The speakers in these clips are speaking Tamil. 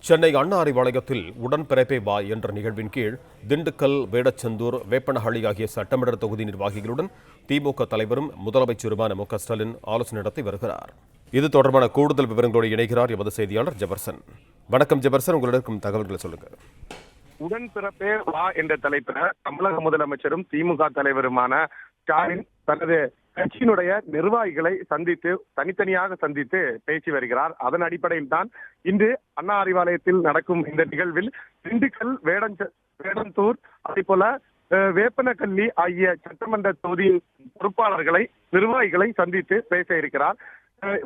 சென்னை அண்ணா அறிவாலயத்தில் உடன்பிறப்பே வா என்ற நிகழ்வின் கீழ் திண்டுக்கல், வேடச்சந்தூர், வேப்பனஹள்ளி ஆகிய சட்டமன்ற தொகுதி நிர்வாகிகளுடன் திமுக தலைவரும் முதலமைச்சருமான மு க ஸ்டாலின் ஆலோசனை நடத்தி வருகிறார். இது தொடர்பான கூடுதல் விவரங்களோடு இணைகிறார் எமது செய்தியாளர் ஜெபர்சன். வணக்கம் ஜெபர்சன், உங்களிடம் தகவல்களை சொல்லுங்க. உடன்பிறப்பே வா என்ற தலைப்பில் தமிழக முதலமைச்சரும் திமுக தலைவருமான ஸ்டாலின் தனது கட்சியினுடைய நிர்வாகிகளை தனித்தனியாக சந்தித்து பேசி வருகிறார். அதன் அடிப்படையில் தான் இன்று அண்ணா அறிவாலயத்தில் நடக்கும் இந்த நிகழ்வில் திண்டுக்கல், வேடந்தூர், அதே போல வேப்பனஹள்ளி ஆகிய சட்டமன்ற தொகுதியின் பொறுப்பாளர்களை, நிர்வாகிகளை சந்தித்து பேச இருக்கிறார்.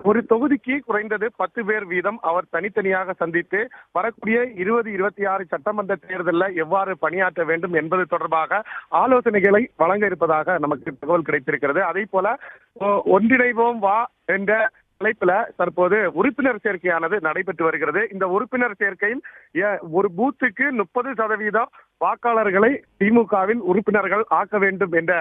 ஒரு தொகுதிக்கு குறைந்தது 10 பேர் வீதம் அவர் தனித்தனியாக சந்தித்து வரக்கூடிய 2026 சட்டமன்ற தேர்தலில் எவ்வாறு பணியாற்ற வேண்டும் என்பது தொடர்பாக ஆலோசனைகளை வழங்க இருப்பதாக நமக்கு தகவல் கிடைத்திருக்கிறது. அதே போல ஒன்றிணைவோம் வா என்ற தலைப்புல தற்போது உறுப்பினர் சேர்க்கையானது நடைபெற்று வருகிறது. இந்த உறுப்பினர் சேர்க்கையில் ஒரு பூத்துக்கு 30% வாக்காளர்களை திமுகவில் உறுப்பினர்கள் ஆக்க வேண்டும் என்ற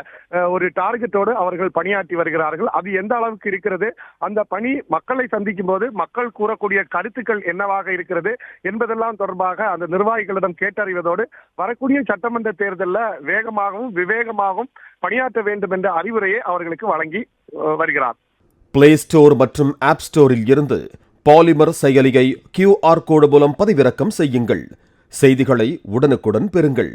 ஒரு டார்கெட்டோடு அவர்கள் பணியாற்றி வருகிறார்கள். அது எந்த அளவுக்கு இருக்கிறது, அந்த பணி மக்களை சந்திக்கும் போது மக்கள் கூறக்கூடிய கருத்துக்கள் என்னவாக இருக்கிறது என்பதெல்லாம் தொடர்பாக அந்த நிர்வாகிகளிடம் கேட்டறிவதோடு வரக்கூடிய சட்டமன்ற தேர்தலில் வேகமாகவும் விவேகமாகவும் பணியாற்ற வேண்டும் என்ற அறிவுரையை அவர்களுக்கு வழங்கி வருகிறார். பிளே ஸ்டோர் மற்றும் ஆப் ஸ்டோரில் இருந்து பாலிமர் செயலியை QR கோடு மூலம் பதிவிறக்கம் செய்யுங்கள். செய்திகளை உடனுக்குடன் பெறுங்கள்.